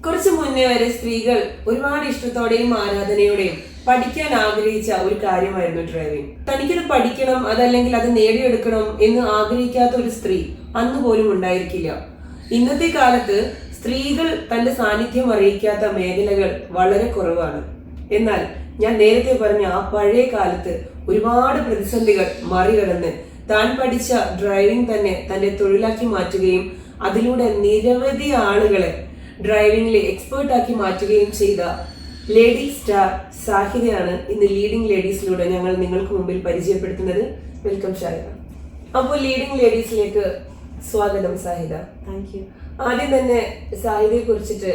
കുറച്ചു മുന്നേ വരെ സ്ത്രീകൾ ഒരുപാട് ഇഷ്ടത്തോടെയും ആരാധനയോടെയും പഠിക്കാൻ ആഗ്രഹിച്ച ഒരു കാര്യമായിരുന്നു ഡ്രൈവിംഗ്. തനിക്കത് പഠിക്കണം, അതല്ലെങ്കിൽ അത് നേടിയെടുക്കണം എന്ന് ആഗ്രഹിക്കാത്ത ഒരു സ്ത്രീ അന്ന് പോലും ഉണ്ടായിരിക്കില്ല. ഇന്നത്തെ കാലത്ത് സ്ത്രീകൾ തന്റെ സാന്നിധ്യം അറിയിക്കാത്ത മേഖലകൾ വളരെ കുറവാണ്. എന്നാൽ ഞാൻ നേരത്തെ പറഞ്ഞ ആ പഴയ കാലത്ത് ഒരുപാട് പ്രതിസന്ധികൾ മറികടന്ന് താൻ പഠിച്ച ഡ്രൈവിംഗ് തന്നെ തന്റെ തൊഴിലാക്കി മാറ്റുകയും അതിലൂടെ നിരവധി ആളുകളെ ഡ്രൈവിംഗിലെ എക്സ്പേർട്ടാക്കി മാറ്റുകയും ചെയ്ത ലേഡി സ്റ്റാർ സാഹിദയാണ് ഇന്ന് ലീഡിംഗ് ലേഡീസിലൂടെ ഞങ്ങൾ നിങ്ങൾക്ക് മുമ്പിൽ പരിചയപ്പെടുത്തുന്നത്. വെൽക്കം ഷാഹിദ. അപ്പോൾ ലീഡിംഗ് ലേഡീസിലേക്ക് സ്വാഗതം സാഹിദ. Thank you. ആദ്യം തന്നെ സാഹിദയെ കുറിച്ചിട്ട്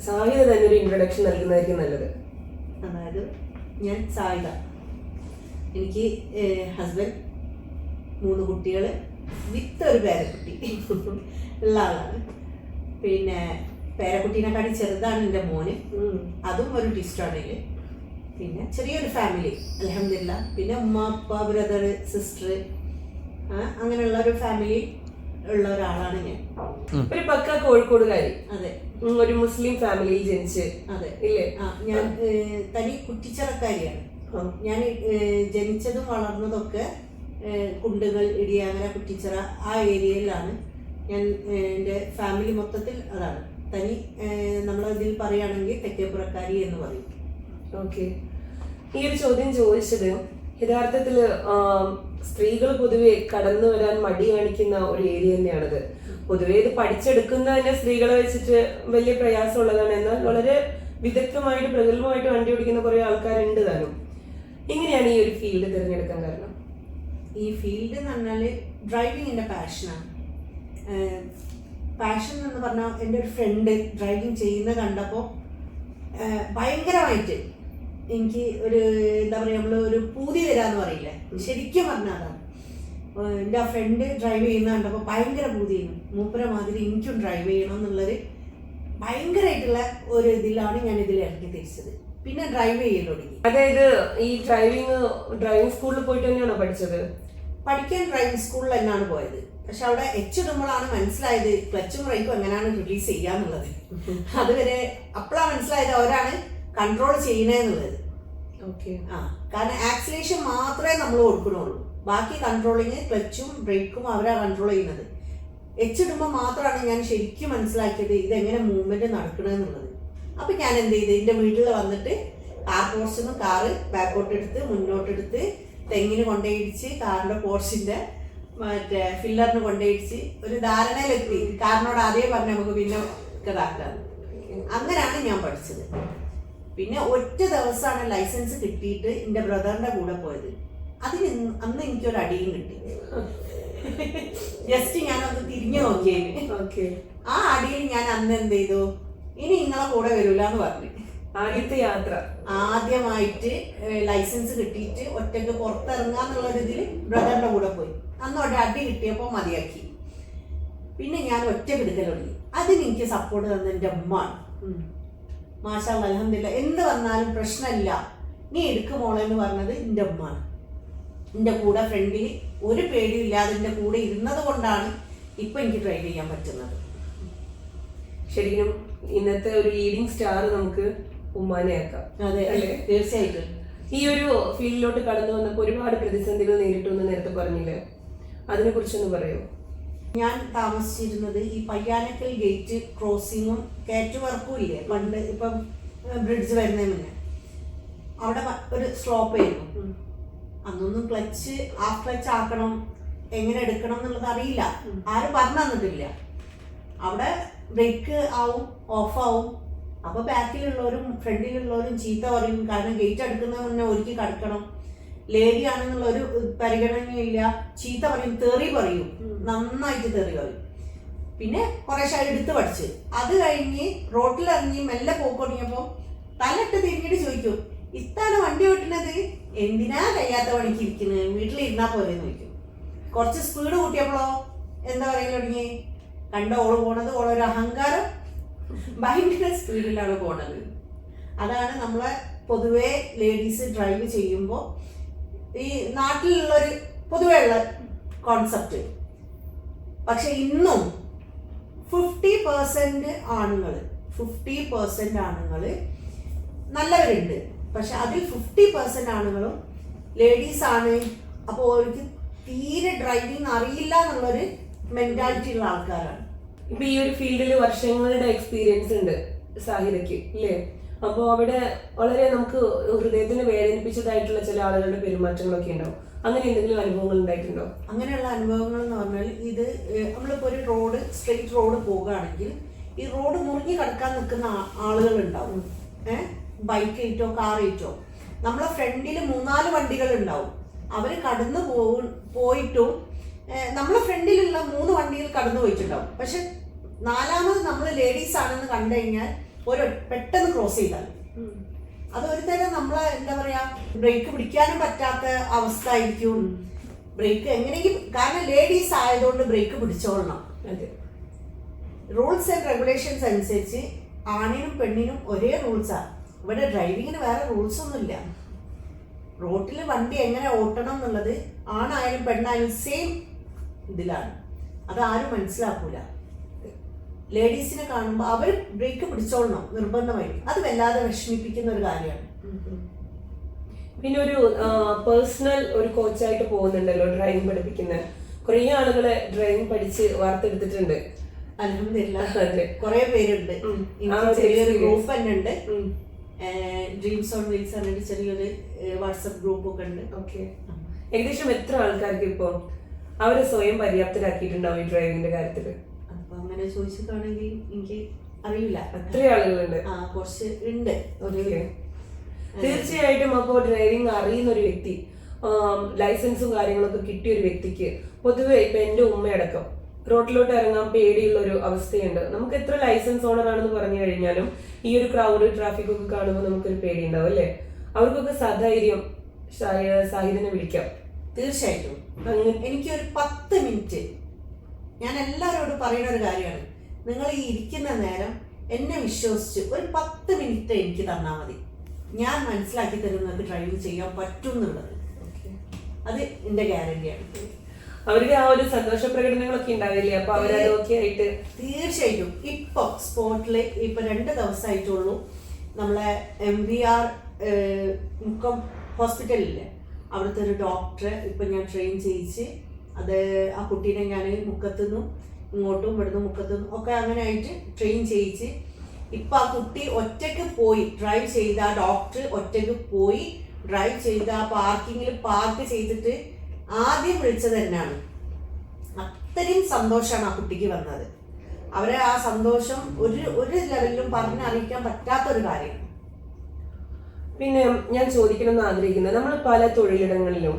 സാഹിദ തന്നെ ഒരു ഇൻട്രൊഡക്ഷൻ നൽകുന്നതായിരിക്കും നല്ലത്. അതായത് ഞാൻ സാഹിദ, എനിക്ക് ഹസ്ബൻഡ്, 3 കുട്ടികൾ വിത്ത് ഒരു പേരക്കുട്ടി ഉള്ള ആളാണ്. പിന്നെ പേരക്കുട്ടീനെക്കാട്ടി ചെറുതാണ് എൻ്റെ മോന്, അതും ഒരു ഡിസ്ട്രാണില്. പിന്നെ ചെറിയൊരു ഫാമിലി അൽഹംദുലില്ലാ. പിന്നെ ഉമ്മ, അപ്പ, ബ്രദർ, സിസ്റ്റർ, അങ്ങനെയുള്ള ഒരു ഫാമിലി ഉള്ള ഒരാളാണ് ഞാൻ. ഒരു പക്ക കോഴിക്കോടുകാരി. അതെ. ഒരു മുസ്ലിം ഫാമിലിയിൽ ജനിച്ച്. അതെ ഇല്ലേ? ഞാൻ തനി കുറ്റിച്ചിറക്കാരിയാണ്. ഞാൻ ജനിച്ചതും വളർന്നതൊക്കെ കുണ്ടുകൾ, ഇടിയാങ്ങര, കുറ്റിച്ചിറ ആ ഏരിയയിലാണ്. ഞാൻ എൻ്റെ ഫാമിലി മൊത്തത്തിൽ അതാണ്. തനി നമ്മളതിൽ പറയുകയാണെങ്കിൽ തെക്കേപ്പുറക്കാരി എന്ന് പറയും. ഓക്കെ. ഈ ഒരു ചോദ്യം ചോദിച്ചത് യഥാർത്ഥത്തില് സ്ത്രീകൾ പൊതുവെ കടന്നു വരാൻ മടി കാണിക്കുന്ന ഒരു ഏരിയ തന്നെയാണത്. പൊതുവെ ഇത് പഠിച്ചെടുക്കുന്ന തന്നെ സ്ത്രീകളെ വെച്ചിട്ട് വലിയ പ്രയാസമുള്ളതാണ്. എന്നാൽ വളരെ വിദഗ്ധമായിട്ട് പ്രഗത്ഭമായിട്ട് വണ്ടി ഓടിക്കുന്ന കുറെ ആൾക്കാരുണ്ട് താനും. എങ്ങനെയാണ് ഈ ഒരു ഫീൽഡ് തിരഞ്ഞെടുക്കാൻ കാരണം? ഈ ഫീൽഡ് എന്ന് പറഞ്ഞാൽ ഡ്രൈവിംഗ് എൻ്റെ പാഷനാണ്. പാഷൻ എന്ന് പറഞ്ഞാൽ എൻ്റെ ഒരു ഫ്രണ്ട് ഡ്രൈവിംഗ് ചെയ്യുന്ന കണ്ടപ്പോൾ ഭയങ്കരമായിട്ട് എനിക്ക് ഒരു എന്താ പറയുക, നമ്മൾ ഒരു പൂതി വരാന്ന് പറയില്ലേ, ശരിക്കും പറഞ്ഞാൽ അതാണ്. എൻ്റെ ആ ഫ്രണ്ട് ഡ്രൈവ് ചെയ്യുന്ന കണ്ടപ്പോൾ ഭയങ്കര പൂതി ചെയ്യുന്നു. മൂപ്പര മാതിരി എനിക്കും ഡ്രൈവ് ചെയ്യണം എന്നുള്ളൊരു ഭയങ്കരമായിട്ടുള്ള ഒരു ഇതിലാണ് ഞാൻ ഇതിൽ ഇറങ്ങി തിരിച്ചത്. പിന്നെ ഡ്രൈവ് ചെയ്യാൻ തുടങ്ങി. അതായത് ഈ ഡ്രൈവിംഗ് സ്കൂളിൽ പോയിട്ട് തന്നെയാണോ പഠിച്ചത്? പഠിക്കാൻ ഡ്രൈവിംഗ് സ്കൂളിൽ തന്നെയാണ് പോയത്. പക്ഷെ അവിടെ ഇടുമ്പോഴാണ് മനസ്സിലായത് ക്ലച്ചും ബ്രേക്കും എങ്ങനെയാണ് റിലീസ് ചെയ്യാന്നുള്ളത്. അതുവരെ അപ്പോഴാണ് മനസ്സിലായത് അവരാണ് കൺട്രോൾ ചെയ്യുന്നതെന്നുള്ളത്. ഓക്കെ. കാരണം ആക്സിലേഷൻ മാത്രമേ നമ്മൾ കൊടുക്കണുള്ളൂ, ബാക്കി കൺട്രോളിങ് ക്ലച്ചും ബ്രേക്കും അവരാ കൺട്രോൾ ചെയ്യുന്നത്. ഇടുമ്പോൾ മാത്രമാണ് ഞാൻ ശരിക്കും മനസ്സിലാക്കിയത് ഇതെങ്ങനെ മൂവ്മെന്റ് നടക്കണമെന്നുള്ളത്. അപ്പൊ ഞാൻ എന്ത് ചെയ്ത് എൻ്റെ വീട്ടിൽ വന്നിട്ട് കാർ പോർച്ചിന്ന് കാറ് ബാക്കോട്ടെടുത്ത് മുന്നോട്ടെടുത്ത് തെങ്ങിന് കൊണ്ടേയിടിച്ച് കാറിന്റെ പോർച്ചിന്റെ മറ്റേ ഫില്ലറിന് കൊണ്ടേയിടിച്ച് ഒരു ധാരണയിലെത്തി. കാറിനോട് ആദ്യം പറഞ്ഞ് നമുക്ക് പിന്നെ ഇതാക്കാം. അങ്ങനെയാണ് ഞാൻ പഠിച്ചത്. പിന്നെ ഒറ്റ ദിവസമാണ് ലൈസൻസ് കിട്ടിയിട്ട് എൻ്റെ ബ്രദറിന്റെ കൂടെ പോയത്. അന്ന് എനിക്കൊരു അടിയും കിട്ടി. ജസ്റ്റ് ഞാനത് തിരിഞ്ഞു നോക്കിയതിന് ആ അടിയിൽ ഞാൻ അന്ന് എന്ത് ചെയ്തു, ഇനി നിങ്ങളെ കൂടെ വരൂല എന്ന് പറഞ്ഞു. ആദ്യത്തെ യാത്ര ആദ്യമായിട്ട് ലൈസൻസ് കിട്ടിയിട്ട് ഒറ്റയ്ക്ക് പുറത്തിറങ്ങാന്നുള്ളൊരിതിൽ ബ്രദറിന്റെ കൂടെ പോയി. അന്ന് ഒരു അടി കിട്ടിയപ്പോൾ മതിയാക്കി. പിന്നെ ഞാൻ ഒറ്റയ്ക്ക് എടുക്കൽ തുടങ്ങി. അതിന് എനിക്ക് സപ്പോർട്ട് തന്ന എൻ്റെ ഉമ്മാണ്. മാഷാ അല്ലാഹ് അൽഹംദുലില്ലാ. എന്ത് വന്നാലും പ്രശ്നമില്ല, നീ എടുക്ക് മോളെ എന്ന് പറഞ്ഞത് എൻ്റെ ഉമ്മാണ്. എൻ്റെ കൂടെ ഫ്രണ്ടിൽ ഒരു പേടിയും ഇല്ലാതെ എൻ്റെ കൂടെ ഇരുന്നത് കൊണ്ടാണ് ഇപ്പൊ എനിക്ക് ഡ്രൈവ് ചെയ്യാൻ പറ്റുന്നത്. ശരിക്കും ഇന്നത്തെ ഒരു ലീഡിംഗ് സ്റ്റാർ നമുക്ക് ഉമ്മാനെ ആക്കാം. അതെ അല്ലേ? തീർച്ചയായിട്ടും. ഈ ഒരു ഫീൽഡിലോട്ട് കടന്നു വന്നപ്പോൾ ഒരുപാട് പ്രതിസന്ധികൾ നേരിട്ടു എന്ന് നേരത്തെ പറഞ്ഞില്ലേ, അതിനെ കുറിച്ചൊന്ന് പറയൂ. ഞാൻ താമസിച്ചിരുന്നത് ഈ പയ്യാനക്കൽ ഗേറ്റ് ക്രോസിങ്ങും കയറ്റു വർക്കും ഇല്ലേ, പണ്ട് ഇപ്പം ബ്രിഡ്ജ് വരുന്നതിന് മുന്നേ അവിടെ ഒരു സ്ലോപ്പ് ആയിരുന്നു. അന്നൊന്നും ക്ലച്ച് ഹാഫ് ക്ലച്ച് ആക്കണം, എങ്ങനെ എടുക്കണം എന്നുള്ളത് അറിയില്ല, ആരും പറഞ്ഞു തന്നിട്ടില്ല. അവിടെ ബ്രേക്ക് ആവും, ഓഫാവും. അപ്പൊ ബാക്കിലുള്ളവരും ഫ്രണ്ടിലുള്ളവരും ചീത്ത പറയും. കാരണം ഗേറ്റ് അടുക്കുന്നതിന് മുന്നേ ഒരുക്കി കടക്കണം, ലേഡി ആണെന്നുള്ള ഒരു പരിഗണനയില്ല. ചീത്ത പറയും, തെറി പറയും, നന്നായിട്ട് തെറി പറയും. പിന്നെ കുറേശ്ശെ എടുത്ത് പഠിച്ച് അത് കഴിഞ്ഞ് റോട്ടിലിറങ്ങി മെല്ലെ പോക്കൊടുങ്ങിയപ്പോൾ തലയിട്ട് തിരിഞ്ഞിട്ട് ചോദിക്കും, ഇത്താണ് വണ്ടി ഓട്ടുന്നത്, എന്തിനാ കഴിയാത്ത പണിക്ക് ഇരിക്കുന്നത്, വീട്ടിലിരുന്നാ പോലെ എന്ന് ചോദിക്കും. കുറച്ച് സ്പീഡ് കൂട്ടിയപ്പോഴോ എന്താ പറയുക തുടങ്ങി, കണ്ട ഓള് പോണത് ഓളൊരു അഹങ്കാരം, ഭയങ്കര സ്പീഡിലാണ് പോണത്. അതാണ് നമ്മളെ പൊതുവെ ലേഡീസ് ഡ്രൈവ് ചെയ്യുമ്പോൾ ഈ നാട്ടിലുള്ളൊരു പൊതുവെ ഉള്ള കോൺസെപ്റ്റ്. പക്ഷെ ഇന്നും 50% ആണുങ്ങൾ 50% ആണുങ്ങൾ നല്ലവരുണ്ട്. പക്ഷെ അതിൽ 50% ആണുങ്ങളും ലേഡീസ് ആണ്. അപ്പോൾ അവർക്ക് തീരെ ഡ്രൈവിംഗ് അറിയില്ല എന്നുള്ളൊരു മെന്റാലിറ്റി ഉള്ള ആൾക്കാരാണ്. ഇപ്പൊ ഈ ഒരു ഫീൽഡിൽ വർഷങ്ങളുടെ എക്സ്പീരിയൻസ് ഉണ്ട് സാഹിരയ്ക്ക് ഇല്ലേ? അപ്പോൾ അവിടെ വളരെ നമുക്ക് ഹൃദയത്തിന് വേദനിപ്പിച്ചതായിട്ടുള്ള ചില ആളുകളുടെ പെരുമാറ്റങ്ങളൊക്കെ ഉണ്ടാവും. അങ്ങനെ എന്തെങ്കിലും അനുഭവങ്ങൾ ഉണ്ടായിട്ടുണ്ടോ? അങ്ങനെയുള്ള അനുഭവങ്ങൾ എന്ന് പറഞ്ഞാൽ ഇത് നമ്മളിപ്പോൾ ഒരു റോഡ് സ്ട്രെയിറ്റ് റോഡ് പോകുകയാണെങ്കിൽ ഈ റോഡ് മുറിഞ്ഞു കിടക്കാൻ നിൽക്കുന്ന ആളുകൾ ഉണ്ടാവും. ബൈക്കേറ്റോ കാറേറ്റോ നമ്മളെ ഫ്രണ്ടിൽ 3-4 വണ്ടികൾ ഉണ്ടാവും. അവർ കടന്നു പോയിട്ടും നമ്മളെ ഫ്രണ്ടിലുള്ള 3 വണ്ടികൾ കടന്നു പോയിട്ടുണ്ടാവും. പക്ഷെ 4ാമത് നമ്മൾ ലേഡീസ് ആണെന്ന് കണ്ടു കഴിഞ്ഞാൽ പെട്ടെന്ന് ക്രോസ് ചെയ്താൽ അതൊരു തരം നമ്മളെ എന്താ പറയാ ബ്രേക്ക് പിടിക്കാനും പറ്റാത്ത അവസ്ഥ ആയിരിക്കും. ബ്രേക്ക് എങ്ങനെയെങ്കിലും, കാരണം ലേഡീസ് ആയതുകൊണ്ട് ബ്രേക്ക് പിടിച്ചോളണം. റൂൾസ് ആൻഡ് റെഗുലേഷൻസ് അനുസരിച്ച് ആണിനും പെണ്ണിനും ഒരേ റൂൾസാണ്. ഇവിടെ ഡ്രൈവിങ്ങിന് വേറെ റൂൾസ് ഒന്നുമില്ല. റോട്ടിൽ വണ്ടി എങ്ങനെ ഓട്ടണം എന്നുള്ളത് ആണായാലും പെണ്ണായാലും സെയിം ഇതിലാണ്. അതാരും മനസ്സിലാക്കൂല. ലേഡീസിനെ കാണുമ്പോൾ അവർ ബ്രേക്ക് പിടിച്ചോളണം നിർബന്ധമായും. അത് വല്ലാതെ വിഷമിപ്പിക്കുന്ന ഒരു കാര്യമാണ്. പിന്നെ ഒരു പേഴ്സണൽ ഒരു കോച്ചായിട്ട് പോകുന്നുണ്ടല്ലോ ഡ്രൈവിംഗ് പഠിപ്പിക്കുന്ന കുറേ ആളുകളെ ഡ്രൈവിംഗ് പഠിച്ച് വാർത്തെടുത്തിട്ടുണ്ട്. അൽഹംദുലില്ലാഹ് കുറെ പേരുണ്ട്. ചെറിയൊരു ഗ്രൂപ്പ് തന്നെ ഉണ്ട്. ഡ്രീംസ് ഓൺ വീൽസ് പറഞ്ഞിട്ട് ചെറിയൊരു വാട്സപ്പ് ഗ്രൂപ്പ് ഒക്കെ ഉണ്ട്. ഓക്കെ, ഏകദേശം എത്ര ആൾക്കാർക്ക് ഇപ്പോൾ അവരെ സ്വയം പര്യാപ്തരാക്കിയിട്ടുണ്ടാവും ഈ ഡ്രൈവിംഗിന്റെ കാര്യത്തില്? അപ്പൊ അങ്ങനെ ചോദിച്ചിട്ടാണെങ്കിൽ എനിക്ക് അറിയില്ല എത്ര ആളുകളുണ്ട്. കുറച്ച് ഉണ്ട്. തീർച്ചയായിട്ടും അപ്പോൾ ഡ്രൈവിംഗ് അറിയുന്ന ഒരു വ്യക്തി, ലൈസൻസും കാര്യങ്ങളൊക്കെ കിട്ടിയ ഒരു വ്യക്തിക്ക് പൊതുവെ ഇപ്പൊ എന്റെ ഉമ്മയടക്കം റോഡിലോട്ട് ഇറങ്ങാൻ പേടിയുള്ള ഒരു അവസ്ഥയുണ്ട്. നമുക്ക് എത്ര ലൈസൻസ് ഓണർ ആണെന്ന് പറഞ്ഞു കഴിഞ്ഞാലും ഈ ഒരു ക്രൗഡ് ട്രാഫിക് ഒക്കെ കാണുമ്പോൾ നമുക്കൊരു പേടിയുണ്ടാവും അല്ലേ? അവർക്കൊക്കെ സധൈര്യം സാഹിദിനെ വിളിക്കാം. തീർച്ചയായിട്ടും എനിക്കൊരു 10 മിനിറ്റ് ഞാൻ എല്ലാവരോടും പറയുന്ന ഒരു കാര്യമാണ്. നിങ്ങൾ ഈ ഇരിക്കുന്ന നേരം എന്നെ വിശ്വസിച്ച് ഒരു 10 മിനിറ്റ് എനിക്ക് തന്നാൽ മതി. ഞാൻ മനസ്സിലാക്കി തരും നിങ്ങൾക്ക് ഡ്രൈവിംഗ് ചെയ്യാൻ പറ്റും എന്നുള്ളത്. അത് എന്റെ ഗ്യാരണ്ടിയാണ്. അവരുടെ ആ ഒരു സന്തോഷ പ്രകടനങ്ങളൊക്കെ ഉണ്ടാവില്ലേ? അപ്പൊ അവരതൊക്കെ ആയിട്ട് തീർച്ചയായിട്ടും ഇപ്പൊ സ്പോട്ടില് ഇപ്പൊ 2 ദിവസമായിട്ടുള്ളൂ നമ്മളെ MVR മുക്കം ഹോസ്പിറ്റലില്ലേ, അവിടുത്തെ ഒരു ഡോക്ടറെ ഇപ്പൊ ഞാൻ ട്രെയിൻ ചെയ്യിച്ച് അത് ആ കുട്ടീനെ ഞാൻ മുക്കത്തുനിന്നും ഇങ്ങോട്ടും ഇവിടുന്ന് മുക്കത്തുനിന്നും ഒക്കെ അങ്ങനെ ആയിട്ട് ട്രെയിൻ ചെയ്യിച്ച് ഇപ്പൊ ആ കുട്ടി ഒറ്റയ്ക്ക് പോയി ഡ്രൈവ് ചെയ്ത, ആ ഡോക്ടർ ഒറ്റയ്ക്ക് പോയി ഡ്രൈവ് ചെയ്ത, പാർക്കിങ്ങിൽ പാർക്ക് ചെയ്തിട്ട് ആദ്യം വിളിച്ചത് തന്നെയാണ്. അത്രയും സന്തോഷമാണ് ആ കുട്ടിക്ക് വന്നത്. അവരെ ആ സന്തോഷം ഒരു ലെവലിലും പറഞ്ഞറിയിക്കാൻ പറ്റാത്തൊരു കാര്യമാണ്. പിന്നെ ഞാൻ ചോദിക്കണമെന്ന് ആഗ്രഹിക്കുന്നത്, നമ്മൾ പല തൊഴിലിടങ്ങളിലും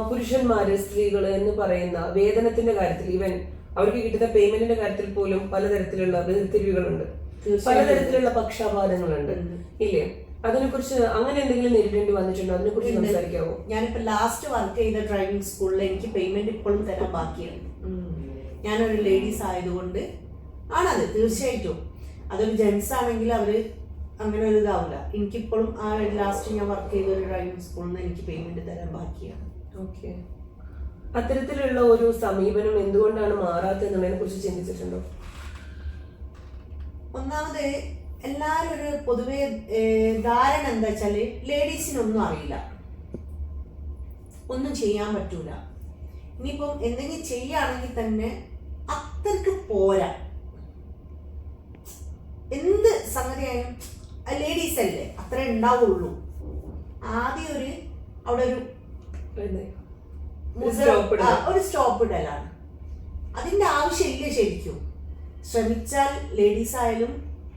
പുരുഷന്മാര് സ്ത്രീകള് എന്ന് പറയുന്ന വേതനത്തിന്റെ കാര്യത്തിൽ, ഈവൻ അവർക്ക് കിട്ടുന്ന പേയ്മെന്റിന്റെ കാര്യത്തിൽ പോലും പലതരത്തിലുള്ള വേർതിരിവുകളുണ്ട്, പലതരത്തിലുള്ള പക്ഷാപാതങ്ങളുണ്ട് ഇല്ലേ? അതിനെ കുറിച്ച് അങ്ങനെ എന്തെങ്കിലും നേരിടേണ്ടി വന്നിട്ടുണ്ടോ? അതിനെ കുറിച്ച് സംസാരിക്കാവോ? ഞാനിപ്പോ ലാസ്റ്റ് വർക്ക് ചെയ്ത ഡ്രൈവിംഗ് സ്കൂളിൽ എനിക്ക് പേയ്മെന്റ് ഇപ്പോഴും തരാൻ ബാക്കിയാണ്. ഞാനൊരു ലേഡീസ് ആയതുകൊണ്ട് ആണത്. തീർച്ചയായിട്ടും അതൊരു ജെന്റ്സ് ആണെങ്കിൽ അവര് അങ്ങനെ ഒരു ഇതാവില്ല. എനിക്കിപ്പോഴും ആ ലാസ്റ്റ് ഞാൻ വർക്ക് ചെയ്ത ഒരു ഡ്രൈവിംഗ് സ്കൂളിൽ നിന്ന് എനിക്ക് പേയ്മെന്റ് തരാൻ ബാക്കിയാണ്. ഓക്കെ, അത്തരത്തിലുള്ള ഒരു സമീപനം എന്തുകൊണ്ടാണ് മാറാത്തതെന്നുള്ളതിനെ കുറിച്ച് ചിന്തിച്ചിട്ടുണ്ടോ? ഒന്നാമത് എല്ലാവരും ഒരു പൊതുവെ ധാരണ എന്താ വെച്ചാല് ലേഡീസിനൊന്നും അറിയില്ല, ഒന്നും ചെയ്യാൻ പറ്റൂല. ഇനിയിപ്പം എന്തെങ്കിലും ചെയ്യുകയാണെങ്കിൽ തന്നെ അത്രക്ക് പോരാ. എന്ത് സംഗതിയായാലും ലേഡീസ് അല്ലേ അത്ര ഉണ്ടാവുള്ളൂ. ആദ്യം അവിടെ ഒരു സ്റ്റോപ്പ് ഇടലാണ്. അതിന്റെ ആവശ്യമില്ല. ശരിക്കും ശ്രമിച്ചാൽ ലേഡീസ് ആയാലും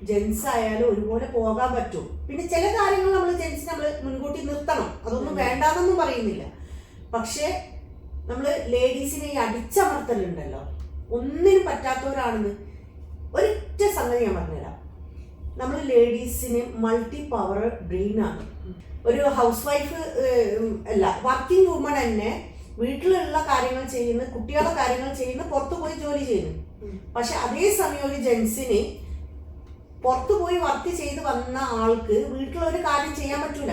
ജെന്റ്സ് ആയാലും ഒരുപോലെ പോകാൻ പറ്റും. പിന്നെ ചില കാര്യങ്ങൾ നമ്മൾ ജെന്റ്സിനെ നമ്മൾ മുൻകൂട്ടി നിർത്തണം, അതൊന്നും വേണ്ടാന്നൊന്നും പറയുന്നില്ല. പക്ഷെ നമ്മൾ ലേഡീസിനെ ഈ അടിച്ചമർത്തലുണ്ടല്ലോ, ഒന്നിനും പറ്റാത്തവരാണെന്ന് ഒരൊറ്റ സംഗതി ഞാൻ പറഞ്ഞുതരാം. നമ്മൾ ലേഡീസിന് മൾട്ടി പവർ ബ്രെയിനാണ്. ഒരു ഹൗസ് വൈഫ് അല്ല, വർക്കിംഗ് വുമൺ തന്നെ വീട്ടിലുള്ള കാര്യങ്ങൾ ചെയ്യുന്നു, കുട്ടികളുടെ കാര്യങ്ങൾ ചെയ്യുന്നു, പുറത്തു പോയി ജോലി ചെയ്യുന്നു. പക്ഷെ അതേസമയം ഒരു ജെന്റ്സിന് പുറത്തു പോയി വർക്ക് ചെയ്ത് വന്ന ആൾക്ക് വീട്ടിലൊരു കാര്യം ചെയ്യാൻ പറ്റൂല.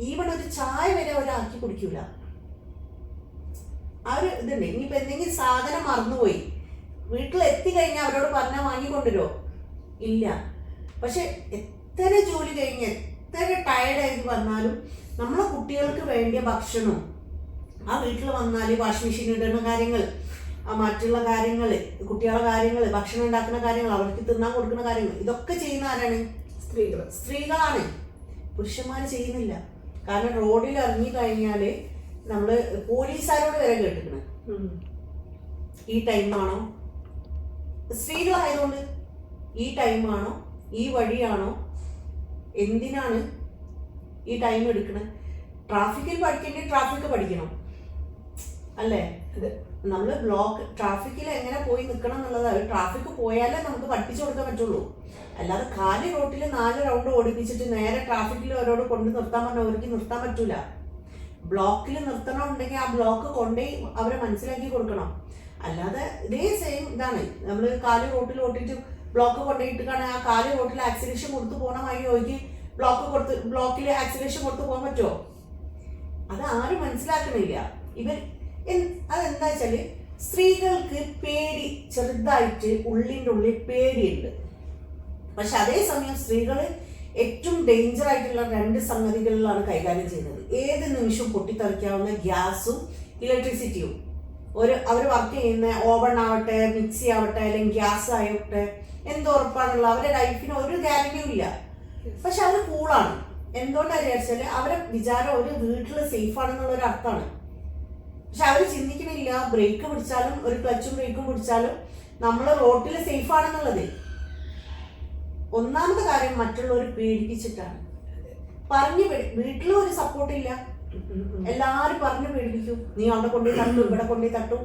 ഈവൺ ഒരു ചായ വരെ ഒരാക്കി കുടിക്കൂല. ആ ഒരു ഇതുണ്ട്. ഇനിയിപ്പോൾ എന്തെങ്കിലും സാധനം മറന്നുപോയി വീട്ടിൽ എത്തിക്കഴിഞ്ഞാൽ അവരോട് പറഞ്ഞാൽ വാങ്ങിക്കൊണ്ടുവരുമോ? ഇല്ല. പക്ഷെ എത്ര ജോലി കഴിഞ്ഞ് എത്ര ടയർഡായിട്ട് വന്നാലും നമ്മളെ കുട്ടികൾക്ക് വേണ്ടിയ ഭക്ഷണവും ആ വീട്ടിൽ വന്നാൽ വാഷിംഗ് മെഷീൻ ഇടുന്ന കാര്യങ്ങൾ, മറ്റുള്ള കാര്യങ്ങൾ, കുട്ടികളുടെ കാര്യങ്ങൾ, ഭക്ഷണം ഉണ്ടാക്കുന്ന കാര്യങ്ങൾ, അവർക്ക് തിന്നാൻ കൊടുക്കുന്ന കാര്യങ്ങൾ, ഇതൊക്കെ ചെയ്യുന്ന ആരാണ്? സ്ത്രീകളാണ്. പുരുഷന്മാർ ചെയ്യുന്നില്ല. കാരണം റോഡിൽ ഇറങ്ങി കഴിഞ്ഞാൽ നമ്മൾ പോലീസുകാരോട് വരെ കേട്ടിരിക്കണം, ഈ ടൈമാണോ, സ്ത്രീകളായതുകൊണ്ട് ഈ ടൈമാണോ, ഈ വഴിയാണോ, എന്തിനാണ് ഈ ടൈം എടുക്കണത്? ട്രാഫിക്കിൽ പഠിക്കേണ്ടത് ട്രാഫിക്ക് പഠിക്കണം അല്ലേ? നമ്മൾ ട്രാഫിക്കിൽ എങ്ങനെ പോയി നിൽക്കണം എന്നുള്ളത്, ട്രാഫിക്ക് പോയാലേ നമുക്ക് പഠിപ്പിച്ചു കൊടുക്കാൻ പറ്റുള്ളൂ. അല്ലാതെ കാലി റോട്ടിൽ 4 റൗണ്ട് ഓടിപ്പിച്ചിട്ട് നേരെ ട്രാഫിക്കിൽ അവരോട് കൊണ്ട് നിർത്താൻ പറഞ്ഞാൽ അവർക്ക് നിർത്താൻ പറ്റൂല. ബ്ലോക്കിൽ നിർത്തണമെന്നുണ്ടെങ്കിൽ ആ ബ്ലോക്ക് കൊണ്ടേ അവരെ മനസ്സിലാക്കി കൊടുക്കണം. അല്ലാതെ ഇതേ സെയിം ഇതാണ്, നമ്മൾ കാലി റോട്ടിൽ ഓട്ടിട്ട് ബ്ലോക്ക് കൊണ്ടുപോയിട്ടാണ് ആ കാലി റോട്ടിൽ ആക്സിലേഷൻ കൊടുത്ത് പോകണ വഴി ഒഴുകി ബ്ലോക്കിൽ ആക്സിലേഷൻ കൊടുത്ത് പോകാൻ പറ്റുമോ? അത് ആരും മനസ്സിലാക്കണില്ല. അതെന്താ വെച്ചാല് സ്ത്രീകൾക്ക് പേടി, ചെറുതായിട്ട് ഉള്ളിൻ്റെ ഉള്ളിൽ പേടിയുണ്ട്. പക്ഷെ അതേസമയം സ്ത്രീകൾ ഏറ്റവും ഡേഞ്ചർ ആയിട്ടുള്ള 2 സംഗതികളിലാണ് കൈകാര്യം ചെയ്യുന്നത്. ഏത് നിമിഷവും പൊട്ടിത്തെറിക്കാവുന്ന ഗ്യാസും ഇലക്ട്രിസിറ്റിയും. അവർ വർക്ക് ചെയ്യുന്ന ഓവൺ ആവട്ടെ, മിക്സി ആവട്ടെ, അല്ലെങ്കിൽ ഗ്യാസ് ആവട്ടെ, എന്തുറപ്പാണുള്ള അവരുടെ ലൈഫിന് ഒരു ഗ്യാരണ്ടിയും ഇല്ല. പക്ഷെ അവർ കൂളാണ്. എന്തുകൊണ്ടാണ് വിചാരിച്ചാൽ അവരെ വിചാരം ഒരു വീട്ടിൽ സേഫ് ആണെന്നുള്ള ഒരു അർത്ഥമാണ്. പക്ഷെ അവർ ചിന്തിക്കണില്ല, ബ്രേക്ക് പിടിച്ചാലും ഒരു ക്ലച്ചും ബ്രേക്കും പിടിച്ചാലും നമ്മൾ റോട്ടിൽ സേഫ് ആണെന്നുള്ളത്. ഒന്നാമത്തെ കാര്യം മറ്റുള്ളവർ പേടിപ്പിച്ചിട്ടാണ്. വീട്ടിലും ഒരു സപ്പോർട്ടില്ല, എല്ലാരും പറഞ്ഞു പേടിപ്പിക്കും, നീ അവിടെ കൊണ്ടുപോയി തട്ടു, ഇവിടെ കൊണ്ടുപോയി തട്ടു,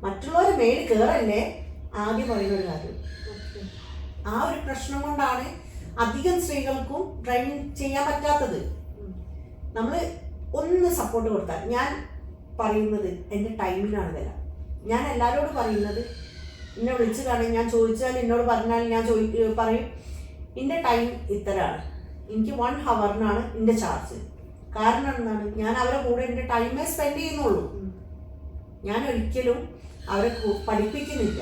മറ്റുള്ളവർ മേല് കയറല്ലേ ആദ്യം പറയുന്ന ഒരു കാര്യം. ആ ഒരു പ്രശ്നം കൊണ്ടാണ് അധികം സ്ത്രീകൾക്കും ഡ്രൈവിംഗ് ചെയ്യാൻ പറ്റാത്തത്. നമ്മൾ ഒന്ന് സപ്പോർട്ട് കൊടുത്താൽ, ഞാൻ പറയുന്നത് എൻ്റെ ടൈമിനാണ് വില. ഞാൻ എല്ലാവരോടും പറയുന്നത്, എന്നെ വിളിച്ച് കാണും, ഞാൻ ചോദിച്ചാൽ എന്നോട് പറഞ്ഞാൽ ഞാൻ പറയും എൻ്റെ ടൈം ഇത്രയാണ്, എനിക്ക് 1 ഹവറിനാണ് എൻ്റെ ചാർജ്. കാരണം എന്താണ്, ഞാൻ അവരെ കൂടെ എൻ്റെ ടൈമേ സ്പെൻഡ് ചെയ്യുന്നുള്ളൂ. ഞാൻ ഒരിക്കലും അവരെ പഠിപ്പിക്കുന്നില്ല,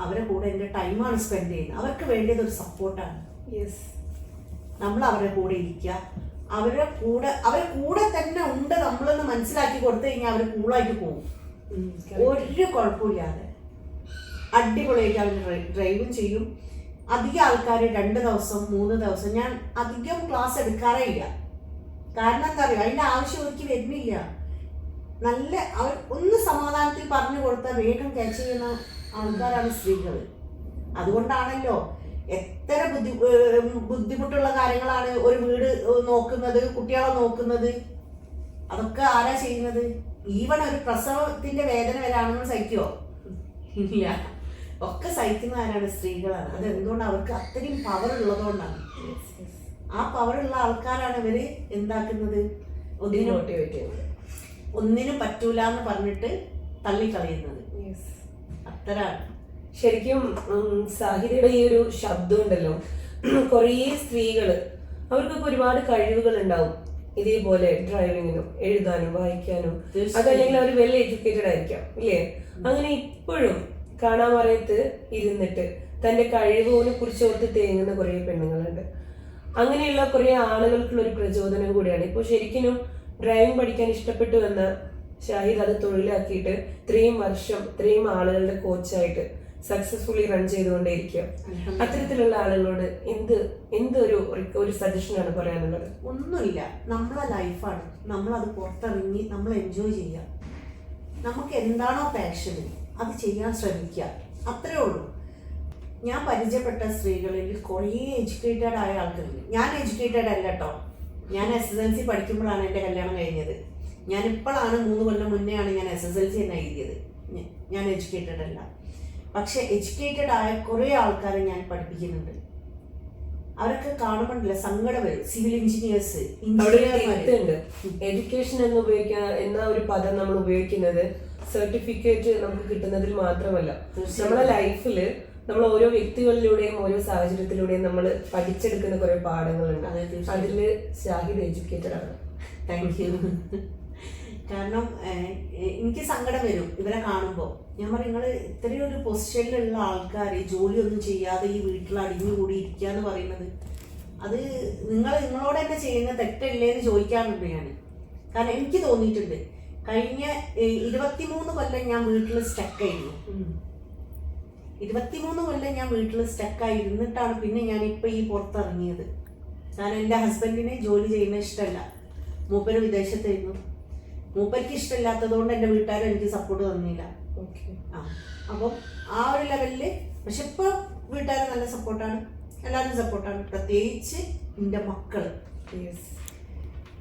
അവരെ കൂടെ എൻ്റെ ടൈമാണ് സ്പെൻഡ് ചെയ്യുന്നത്. അവർക്ക് വേണ്ടിയത് ഒരു സപ്പോർട്ടാണ്. നമ്മൾ അവരുടെ കൂടെ ഇരിക്കുക, അവരെ കൂടെ തന്നെ ഉണ്ട് നമ്മളൊന്ന് മനസ്സിലാക്കി കൊടുത്തു കഴിഞ്ഞാൽ അവർ കൂളായിട്ട് പോകും. ഒരു കുഴപ്പമില്ലാതെ അടിപൊളിയായിട്ട് അവർ ഡ്രൈവും ചെയ്യും. അധികം ആൾക്കാർ 2 ദിവസം 3 ദിവസം, ഞാൻ അധികം ക്ലാസ് എടുക്കാറേ ഇല്ല. കാരണം എന്താ പറയുക, അതിൻ്റെ ആവശ്യം എനിക്ക് വരുന്നില്ല. നല്ല അവർ ഒന്ന് സമാധാനത്തിൽ പറഞ്ഞു കൊടുത്താൽ വേഗം ക്യാച്ച് ചെയ്യുന്ന ആൾക്കാരാണ് സ്ത്രീകൾ. അതുകൊണ്ടാണല്ലോ എത്ര ബുദ്ധിമുട്ടുള്ള കാര്യങ്ങളാണ് ഒരു വീട് നോക്കുന്നത്, കുട്ടികളെ നോക്കുന്നത്, അതൊക്കെ ആരാ ചെയ്യുന്നത്? ഈവൺ ഒരു പ്രസവത്തിന്റെ വേദന വരെ ആണുങ്ങൾ സഹിക്കുമോ? ഇല്ല, ഒക്കെ സഹിക്കുന്ന ആരാണ്? സ്ത്രീകളാണ്. അതെന്തുകൊണ്ട്? അവർക്ക് അത്രയും പവർ ഉള്ളതുകൊണ്ടാണ്. ആ പവറുള്ള ആൾക്കാരാണ് ഇവര് എന്താക്കുന്നത്, ഒന്നിനും പറ്റൂല എന്ന് പറഞ്ഞിട്ട് തള്ളിക്കളയുന്നത്. അത്രയാണ്. ശരിക്കും സാഹിത്യയുടെ ഈ ഒരു ശബ്ദം ഉണ്ടല്ലോ, കുറേ സ്ത്രീകള് അവർക്കൊക്കെ ഒരുപാട് കഴിവുകൾ ഉണ്ടാവും ഇതേപോലെ ഡ്രൈവിങ്ങിനും എഴുതാനും വായിക്കാനും. അതല്ലെങ്കിൽ അവർ വെൽ എഡ്യൂക്കേറ്റഡ് ആയിരിക്കാം, ഇല്ലേ? അങ്ങനെ ഇപ്പോഴും കാണാൻ പറയത്ത് ഇരുന്നിട്ട് തന്റെ കഴിവിനെ കുറിച്ച് ഓർത്ത് തേങ്ങുന്ന കുറേ പെണ്ണുങ്ങളുണ്ട്. അങ്ങനെയുള്ള കുറേ ആളുകൾക്കുള്ള ഒരു പ്രചോദനം കൂടിയാണ്. ഇപ്പോൾ ശരിക്കും ഡ്രൈവിംഗ് പഠിക്കാൻ ഇഷ്ടപ്പെട്ടു വന്ന ഷാഹിദ് അത് തൊഴിലാക്കിയിട്ട് 3 വർഷം 3 ആളുകളുടെ കോച്ചായിട്ട് സക്സസ്ഫുള്ളി റൺ ചെയ്തുകൊണ്ടേയിരിക്കുക. അത്തരത്തിലുള്ള ആളുകളോട് എന്തൊരു സജഷനാണ് പറയാനുള്ളത്? ഒന്നുമില്ല, നമ്മളെ ലൈഫാണ്, നമ്മളത് പുറത്തിറങ്ങി നമ്മൾ എൻജോയ് ചെയ്യുക. നമുക്ക് എന്താണോ പാഷന് അത് ചെയ്യാൻ ശ്രമിക്കുക, അത്രേ ഉള്ളൂ. ഞാൻ പരിചയപ്പെട്ട സ്ത്രീകളിൽ കുറേ എഡ്യൂക്കേറ്റഡ് ആയ ആൾക്കാരുണ്ട്. ഞാൻ എഡ്യൂക്കേറ്റഡ് അല്ല കേട്ടോ. ഞാൻ SSLC പഠിക്കുമ്പോഴാണ് എൻ്റെ കല്യാണം കഴിഞ്ഞത്. ഞാനിപ്പോഴാണ് 3 കൊല്ലം മുന്നെയാണ് ഞാൻ SSLC തന്നെ എഴുതിയത്. ഞാൻ എഡ്യൂക്കേറ്റഡ് അല്ല. പക്ഷെ എഡ്യൂക്കേറ്റഡ് ആയ കുറേ ആൾക്കാരെ ഞാൻ പഠിപ്പിക്കുന്നുണ്ട്. അവരൊക്കെ കാണുമ്പോഴല്ല സങ്കടം വരും. സിവിൽ എഞ്ചിനീയേഴ്സ്, എഡ്യൂക്കേഷൻ എന്ന ഒരു പദം നമ്മൾ ഉപയോഗിക്കുന്നത് സർട്ടിഫിക്കറ്റ് നമുക്ക് കിട്ടുന്നതിൽ മാത്രമല്ല, നമ്മുടെ ലൈഫില് നമ്മൾ ഓരോ വ്യക്തികളിലൂടെയും ഓരോ സാഹചര്യത്തിലൂടെയും നമ്മൾ പഠിച്ചെടുക്കുന്ന കുറെ പാഠങ്ങളുണ്ട്. അതില് ഷാഹിദ് എഡ്യൂക്കേറ്റഡ് ആണ്. Thank you. കാരണം എനിക്ക് സങ്കടം വരും ഇവരെ കാണുമ്പോൾ. ഞാൻ പറയും, നിങ്ങൾ ഇത്രയും ഒരു പൊസിഷനിലുള്ള ആൾക്കാർ ജോലിയൊന്നും ചെയ്യാതെ ഈ വീട്ടിൽ അടിഞ്ഞുകൂടി ഇരിക്കുക എന്ന് പറയുന്നത് അത് നിങ്ങളോട് തന്നെ ചെയ്യുന്ന തെറ്റല്ലേ എന്ന് ചോദിക്കാറുണ്ട് ഞാൻ. കാരണം എനിക്ക് തോന്നിയിട്ടുണ്ട് കഴിഞ്ഞ 23 കൊല്ലം ഞാൻ വീട്ടിൽ സ്റ്റക്കായിരുന്നു. 23 കൊല്ലം ഞാൻ വീട്ടിൽ സ്റ്റക്കായിരുന്നിട്ടാണ് പിന്നെ ഞാനിപ്പോൾ ഈ പുറത്തിറങ്ങിയത്. കാരണം എൻ്റെ ഹസ്ബൻഡിന് ജോലി ചെയ്യുന്നത് ഇഷ്ടമല്ല, മൂപ്പര് വിദേശത്തായിരുന്നു. മൂപ്പർക്ക് ഇഷ്ടമില്ലാത്തത് കൊണ്ട് എൻ്റെ വീട്ടുകാരും എനിക്ക് സപ്പോർട്ട് തന്നില്ല. അപ്പം ആ ഒരു ലെവലിൽ. പക്ഷെ ഇപ്പോൾ വീട്ടുകാർ നല്ല സപ്പോർട്ടാണ്, എല്ലാവരും സപ്പോർട്ടാണ്. പ്രത്യേകിച്ച് എൻ്റെ മക്കള്.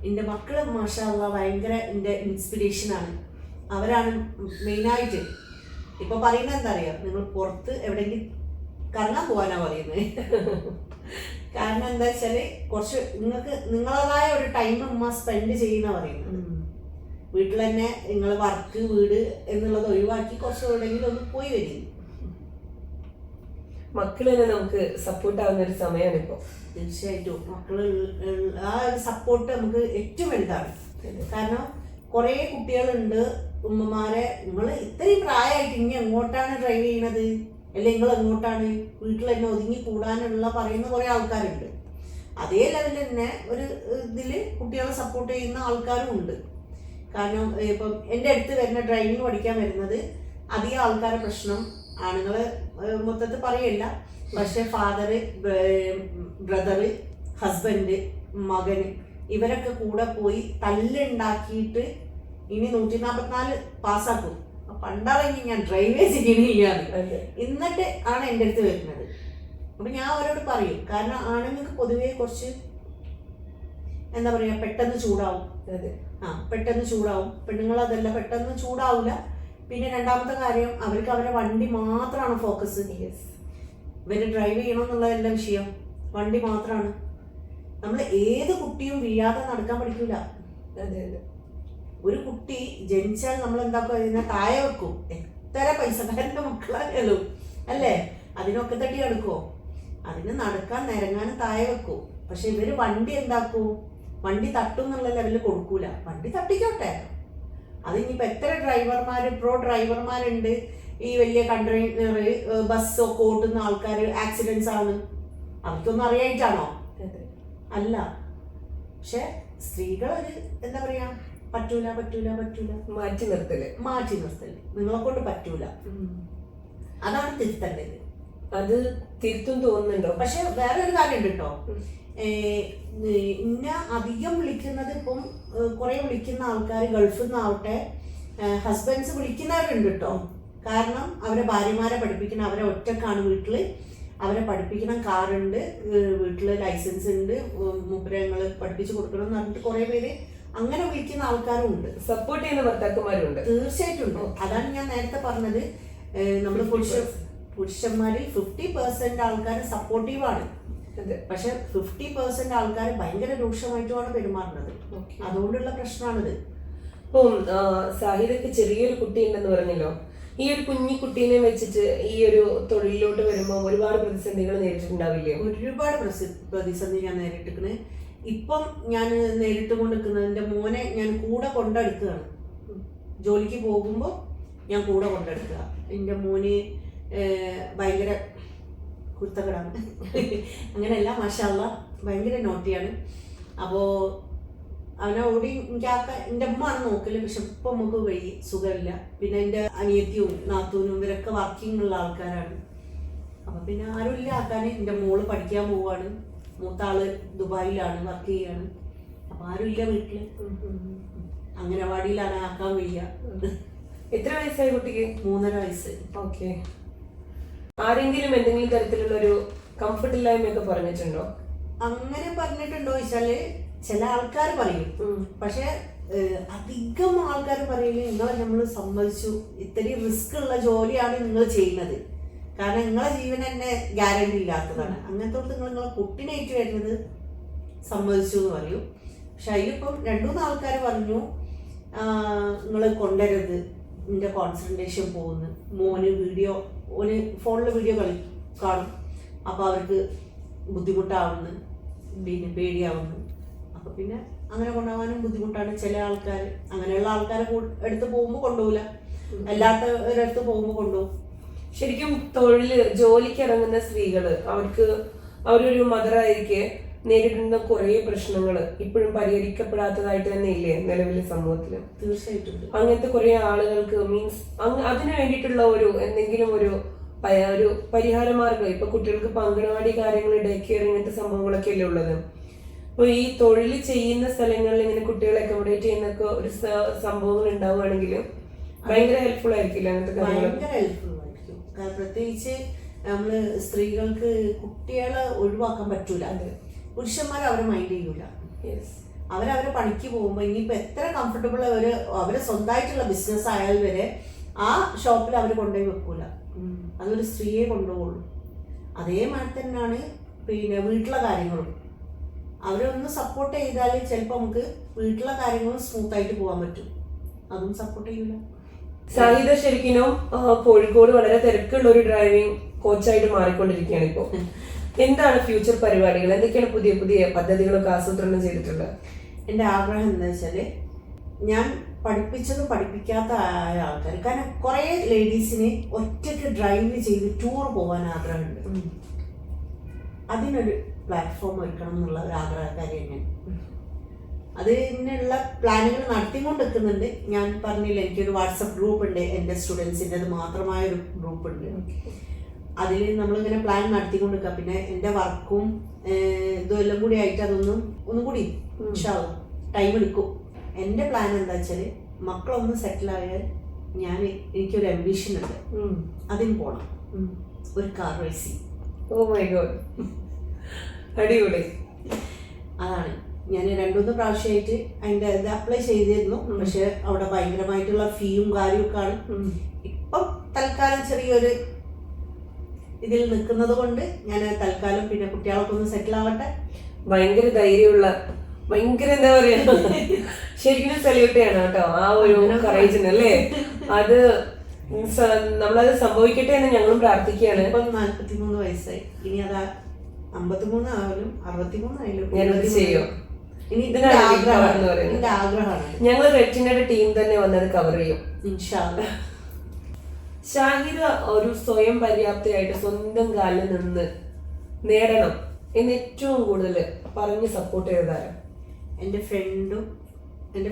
എൻ്റെ മക്കള് മാഷാ അല്ലാഹ് ഭയങ്കര എൻ്റെ ഇൻസ്പിറേഷനാണ്. അവരാണ് മെയിനായിട്ട്. ഇപ്പൊ പറയുന്നത് എന്താ അറിയാം, നിങ്ങൾ പുറത്ത് എവിടെയെങ്കിലും കറങ്ങാൻ പോകാനാ പറയുന്നത്. കാരണം എന്താ വെച്ചാല് കുറച്ച് നിങ്ങളതായ ഒരു ടൈം ഉമ്മ സ്പെൻഡ് ചെയ്യുന്ന പറയുന്നത്. വീട്ടിൽ തന്നെ നിങ്ങൾ വർക്ക് വീട് എന്നുള്ളത് ഒഴിവാക്കി കുറച്ച് എവിടെയെങ്കിലും ഒന്ന് പോയി വരും. മക്കള് തന്നെ നമുക്ക് സപ്പോർട്ട് ആവുന്ന ഒരു സമയമാണ് ഇപ്പൊ. തീർച്ചയായിട്ടും മക്കള് ആ ഒരു സപ്പോർട്ട് നമുക്ക് ഏറ്റവും വലുതാണ്. കാരണം കുറെ കുട്ടികളുണ്ട് ഉമ്മമാരെ, നിങ്ങൾ ഇത്രയും പ്രായമായിട്ട് ഇനി എങ്ങോട്ടാണ് ഡ്രൈവ് ചെയ്യണത്, അല്ലെങ്കിൽ നിങ്ങൾ എങ്ങോട്ടാണ് വീട്ടിൽ തന്നെ ഒതുങ്ങി കൂടാനുള്ള പറയുന്ന കുറെ ആൾക്കാരുണ്ട്. അതേ ലെവലിൽ തന്നെ ഒരു ഇതിൽ കുട്ടികളെ സപ്പോർട്ട് ചെയ്യുന്ന ആൾക്കാരും ഉണ്ട്. കാരണം ഇപ്പം എൻ്റെ അടുത്ത് വരുന്ന ഡ്രൈവിംഗ് പഠിക്കാൻ വരുന്നത് അധികം ആൾക്കാരുടെ പ്രശ്നം ആണുങ്ങള് മൊത്തത്തിൽ പറയല്ല, പക്ഷെ ഫാദറ്, ബ്രദറ്, ഹസ്ബൻഡ്, മകന് ഇവരൊക്കെ കൂടെ പോയി തല്ലുണ്ടാക്കിയിട്ട് ഇനി 144 പാസ്സാക്കും. പണ്ടറിഞ്ഞ് ഞാൻ ഡ്രൈവേ ചെയ്യണില്ലാന്ന് എന്നിട്ട് ആണ് എൻ്റെ അടുത്ത് വരുന്നത്. അപ്പൊ ഞാൻ അവരോട് പറയും, കാരണം ആണുങ്ങൾക്ക് പൊതുവേ കുറച്ച് എന്താ പറയാ പെട്ടെന്ന് ചൂടാവും. പെട്ടെന്ന് ചൂടാവും. പെണ്ണുങ്ങൾ അതല്ല, പെട്ടെന്ന് ചൂടാവൂല. പിന്നെ രണ്ടാമത്തെ കാര്യം, അവർക്ക് അവരുടെ വണ്ടി മാത്രമാണ് ഫോക്കസ്. ഇവര് ഡ്രൈവ് ചെയ്യണം എന്നുള്ളതല്ല വിഷയം, വണ്ടി മാത്രമാണ്. നമ്മൾ ഏത് കുട്ടിയും വീഴാതെ നടക്കാൻ പഠിക്കൂല. ഒരു കുട്ടി ജനിച്ചാൽ നമ്മൾ എന്താക്കുക, താഴെ വെക്കും. എത്ര പൈസക്കാരൻ്റെ മക്കളായാലും അല്ലേ, അതിനൊക്കെ തട്ടി എടുക്കുമോ? അതിന് നടക്കാൻ നിരങ്ങാനും താഴെ വെക്കും. പക്ഷെ ഇവര് വണ്ടി എന്താക്കൂ, വണ്ടി തട്ടും എന്നുള്ള ലെവലിൽ കൊടുക്കൂല. വണ്ടി തട്ടിക്കോട്ടെ. അത് ഇനിയിപ്പോൾ എത്ര പ്രോ ഡ്രൈവർമാരുണ്ട്, ഈ വലിയ കണ്ടെയ്നർ ബസ്സൊക്കെ ഓട്ടുന്ന ആൾക്കാർ ആക്സിഡൻസ് ആണ്. അവർക്കൊന്നും അറിയായിട്ടാണോ? അല്ല. പക്ഷെ സ്ത്രീകൾ ഒരു എന്താ പറയാ, പറ്റൂല മാറ്റി നിർത്തല് നിങ്ങളെ കൊണ്ട് പറ്റൂല. അതാണ് തിരുത്തേണ്ടത്. അത് തിരുത്തും തോന്നുന്നുണ്ടോ? പക്ഷെ വേറെ ഒരു കാര്യം ഉണ്ട് കേട്ടോ. ഇന്നെ അധികം വിളിക്കുന്നത് ഇപ്പം കുറെ വിളിക്കുന്ന ആൾക്കാർ ഗൾഫിൽ നിന്നാവട്ടെ, ഹസ്ബൻഡ്സ് വിളിക്കുന്നവരുണ്ട് കേട്ടോ. കാരണം അവരെ ഭാര്യമാരെ പഠിപ്പിക്കണം, അവരെ ഒറ്റക്കാണ് വീട്ടില്, അവരെ പഠിപ്പിക്കണം, കാറുണ്ട് വീട്ടില്, ലൈസൻസ് ഉണ്ട്, മൂപ്പരങ്ങൾ പഠിപ്പിച്ചു കൊടുക്കണം എന്ന് പറഞ്ഞിട്ട് കുറെ പേര് അങ്ങനെ വിളിക്കുന്ന ആൾക്കാരും ഉണ്ട്. സപ്പോർട്ട് ചെയ്യുന്ന ഭർത്താക്കന്മാരും ഉണ്ട്. തീർച്ചയായിട്ടും ഉണ്ട്. അതാണ് ഞാൻ നേരത്തെ പറഞ്ഞത്, നമ്മൾ പുരുഷന്മാരിൽ 50% ആൾക്കാർ സപ്പോർട്ടീവാണ്. പക്ഷെ 50% ആൾക്കാർ ഭയങ്കര രൂക്ഷമായിട്ടുമാണ് പെരുമാറുന്നത്. അതുകൊണ്ടുള്ള പ്രശ്നമാണിത്. ഇപ്പം സാഹിദക്ക് ചെറിയൊരു കുട്ടി ഉണ്ടെന്ന് പറഞ്ഞല്ലോ. ഈ ഒരു കുഞ്ഞി കുട്ടീനെ വെച്ചിട്ട് ഈ ഒരു തൊഴിലിലോട്ട് വരുമ്പോൾ ഒരുപാട് പ്രതിസന്ധികൾ നേരിട്ടിട്ടുണ്ടാവില്ലേ? ഒരുപാട് പ്രതിസന്ധി ഞാൻ നേരിട്ടിരിക്കണ്. ഇപ്പം ഞാൻ നേരിട്ട് കൊണ്ടിരിക്കുന്നത്, എൻ്റെ മോനെ ഞാൻ കൂടെ കൊണ്ടെടുക്കുകയാണ്. ജോലിക്ക് പോകുമ്പോൾ ഞാൻ കൂടെ കൊണ്ടെടുക്കുക. എൻ്റെ മോന് ഭയങ്കര കുരുത്തക്കെടാണ്. അങ്ങനെയല്ല, മാഷാ അല്ലാഹ് ഭയങ്കര നോട്ടിയാണ്. അപ്പോൾ അവനെ ഓടി എൻ്റെ അമ്മ ആണ് നോക്കല്. പക്ഷെ ഇപ്പം നമുക്ക് വഴി സുഖമില്ല. പിന്നെ എൻ്റെ അനിയത്തിയും നാത്തൂനും ഇവരൊക്കെ വർക്കിംഗ് ഉള്ള ആൾക്കാരാണ്. അപ്പം പിന്നെ ആരുമില്ല ആക്കാൻ. എൻ്റെ മോള് പഠിക്കാൻ പോവാണ്, മൂത്താള് ദുബായിലാണ് വർക്ക് ചെയ്യാണ്. അപ്പം ആരുമില്ല വീട്ടില്. അംഗനവാടിയിലാണ് ആക്കാൻ വയ്യ. എത്ര വയസ്സായി കുട്ടിക്ക്? 3.5 വയസ്സ്. ഓക്കെ. ആരെങ്കിലും എന്തെങ്കിലും തരത്തിലുള്ള ഒരു കംഫർട്ട് ഇല്ലായ്മയൊക്കെ പറഞ്ഞിട്ടുണ്ടോ? അങ്ങനെ പറഞ്ഞിട്ടുണ്ടോ ചോദിച്ചാല് ചില ആൾക്കാർ പറയും. പക്ഷെ അധികം ആൾക്കാർ പറയില്ല, നിങ്ങളെ നമ്മൾ സമ്മതിച്ചു, ഇത്രയും റിസ്ക് ഉള്ള ജോലിയാണ് നിങ്ങൾ ചെയ്യുന്നത്, കാരണം നിങ്ങളെ ജീവൻ തന്നെ ഗ്യാരണ്ടി ഇല്ലാത്തതാണ്, അങ്ങനത്തെ നിങ്ങളെ കുട്ടിനായിട്ട് വരുന്നത് സമ്മതിച്ചു എന്ന് പറയും. പക്ഷെ അതിലിപ്പം 2-3 ആൾക്കാർ പറഞ്ഞു, നിങ്ങൾ കൊണ്ടുവരരുത്, നിന്റെ കോൺസെൻട്രേഷൻ പോകുന്നു, ഓന് ഫോണിൽ വീഡിയോ കാണും, അപ്പോൾ അവർക്ക് ബുദ്ധിമുട്ടാവുന്നു, പിന്നെ പേടിയാവുന്നു. അപ്പൊ പിന്നെ അങ്ങനെ കൊണ്ടുപോകാനും ബുദ്ധിമുട്ടാണ്. ചില ആൾക്കാർ അങ്ങനെയുള്ള ആൾക്കാരെ എടുത്ത് പോകുമ്പോൾ കൊണ്ടുപോകില്ല, അല്ലാത്തവരടുത്ത് പോകുമ്പോൾ കൊണ്ടുപോകും. ശരിക്കും ജോലിക്ക് ഇറങ്ങുന്ന സ്ത്രീകള് അവരൊരു മദറായിരിക്കെ നേരിടുന്ന കുറെ പ്രശ്നങ്ങൾ ഇപ്പോഴും പരിഹരിക്കപ്പെടാത്തതായിട്ട് തന്നെ ഇല്ലേ നിലവിലെ സമൂഹത്തില്? തീർച്ചയായിട്ടും അങ്ങനത്തെ കുറെ ആളുകൾക്ക് മീൻസ് അതിനു വേണ്ടിയിട്ടുള്ള എന്തെങ്കിലും ഒരു പരിഹാര മാർഗം. ഇപ്പൊ കുട്ടികൾക്ക് അംഗനവാടി കാര്യങ്ങൾ, ഡേ കെയർ, ഇങ്ങനത്തെ സംഭവങ്ങളൊക്കെ അല്ലേ ഉള്ളത്. അപ്പൊ ഈ തൊഴിൽ ചെയ്യുന്ന സ്ഥലങ്ങളിൽ ഇങ്ങനെ കുട്ടികളെ അക്കോമഡേറ്റ് ചെയ്യുന്നൊക്കെ ഒരു സംഭവങ്ങൾ ഉണ്ടാവുകയാണെങ്കിൽ ഭയങ്കര ഹെൽപ്ഫുൾ ആയിരിക്കില്ല അങ്ങനത്തെ കാര്യങ്ങൾ? ഭയങ്കര ഹെൽപ്ഫുൾ ആയിരിക്കും. പ്രത്യേകിച്ച് നമ്മള് സ്ത്രീകൾക്ക് കുട്ടികളെ ഒഴിവാക്കാൻ പറ്റൂല. പുരുഷന്മാർ അവരെ മൈൻഡ് ചെയ്യൂല. അവരവരെ പണിക്ക് പോകുമ്പോൾ ഇനിയിപ്പോൾ എത്ര കംഫർട്ടബിൾ അവരെ സ്വന്തമായിട്ടുള്ള ബിസിനസ് ആയാൽ വരെ ആ ഷോപ്പിൽ അവർ കൊണ്ടുപോയി വെക്കൂല. അതൊരു സ്ത്രീയെ കൊണ്ടുപോകുള്ളൂ. അതേമാതിരി തന്നെയാണ് പിന്നെ വീട്ടിലെ കാര്യങ്ങളും. അവരൊന്ന് സപ്പോർട്ട് ചെയ്താൽ ചിലപ്പോൾ നമുക്ക് വീട്ടിലെ കാര്യങ്ങളും സ്മൂത്തായിട്ട് പോകാൻ പറ്റും. അതും സപ്പോർട്ട് ചെയ്യൂല. സാഹിദ ശരിക്കും കോഴിക്കോട് വളരെ തിരക്കുള്ള ഒരു ഡ്രൈവിംഗ് കോച്ചായിട്ട് മാറിക്കൊണ്ടിരിക്കുകയാണ് ഇപ്പോൾ. എന്താണ് ഫ്യൂച്ചർ പരിപാടികൾ? എന്തൊക്കെയാണ് പുതിയ പുതിയ പദ്ധതികളൊക്കെ ആസൂത്രണം ചെയ്തിട്ടുള്ളത്? എൻ്റെ ആഗ്രഹം എന്താ വെച്ചാൽ, ഞാൻ പഠിപ്പിച്ചതും പഠിപ്പിക്കാത്ത ആയ ആൾക്കാർ, കാരണം കുറേ ലേഡീസിന് ഒറ്റയ്ക്ക് ഡ്രൈവ് ചെയ്ത് ടൂർ പോകാൻ ആഗ്രഹമുണ്ട്. അതിനൊരു പ്ലാറ്റ്ഫോം ഒരുക്കണം എന്നുള്ള ഒരു ആഗ്രഹക്കാരി ഞാൻ. അതിനുള്ള പ്ലാനുകൾ നടത്തിക്കൊണ്ട് നിൽക്കുന്നുണ്ട്. ഞാൻ പറഞ്ഞില്ല, എനിക്കൊരു വാട്സപ്പ് ഗ്രൂപ്പ് ഉണ്ട്, എൻ്റെ സ്റ്റുഡൻസിൻ്റെ മാത്രമായൊരു ഗ്രൂപ്പ് ഉണ്ട്. അതിൽ നമ്മളിങ്ങനെ പ്ലാൻ നടത്തിക്കൊണ്ട് നിൽക്കുക. പിന്നെ എൻ്റെ വർക്കും ഇതുമെല്ലാം കൂടി ആയിട്ട് ഒന്നും കൂടി ടൈം എടുക്കും. എൻ്റെ പ്ലാൻ എന്താ വെച്ചാൽ, മക്കളൊന്ന് സെറ്റിലായാൽ എനിക്കൊരു അംബിഷൻ ഉണ്ട്, അതിന് പോകണം. ഒരു car racing. Oh my god, അടിപൊളി. അതാണ് ഞാൻ 2-3 പ്രാവശ്യമായിട്ട് അതിൻ്റെ ഇത് അപ്ലൈ ചെയ്തിരുന്നു. പക്ഷെ അവിടെ ഭയങ്കരമായിട്ടുള്ള ഫീയും കാര്യമൊക്കെ ആണ്. ഇപ്പം തൽക്കാലം ചെറിയൊരു ഇതിൽ നിൽക്കുന്നത് കൊണ്ട് ഞാൻ തൽക്കാലം പിന്നെ കുട്ടികളൊക്കെ ഒന്ന് സെറ്റിൽ ആവട്ടെ. ഭയങ്കര ധൈര്യമുള്ള, ഭയങ്കര എന്താ പറയാ, ശരിക്കും സല്യൂട്ട് ചെയ്യണം കേട്ടോ ആ ഒരു കറേജിന് അല്ലേ. അത് നമ്മളത് സംഭവിക്കട്ടെ എന്ന് ഞങ്ങളും പ്രാർത്ഥിക്കുകയാണ്. ഇപ്പം 43 വയസ്സായി. ഇനി അതാ 53 ആയാലും 63 ആയാലും ഞാനത് ചെയ്യും. ഇനി ഇതിന്റെ ആഗ്രഹമാണ്. ഞങ്ങൾ റെറ്റിനയുടെ ടീം തന്നെ വന്നത് കവർ ചെയ്യും ഇൻഷാ അല്ലാഹ്. ഷാഹിദ ഒരു സ്വയം പര്യാപ്തയായിട്ട് സ്വന്തം കാലിൽ നിന്ന് നേടണം എന്ന് ഏറ്റവും കൂടുതൽ പറഞ്ഞ് സപ്പോർട്ട് ചെയ്തതാരം? എൻ്റെ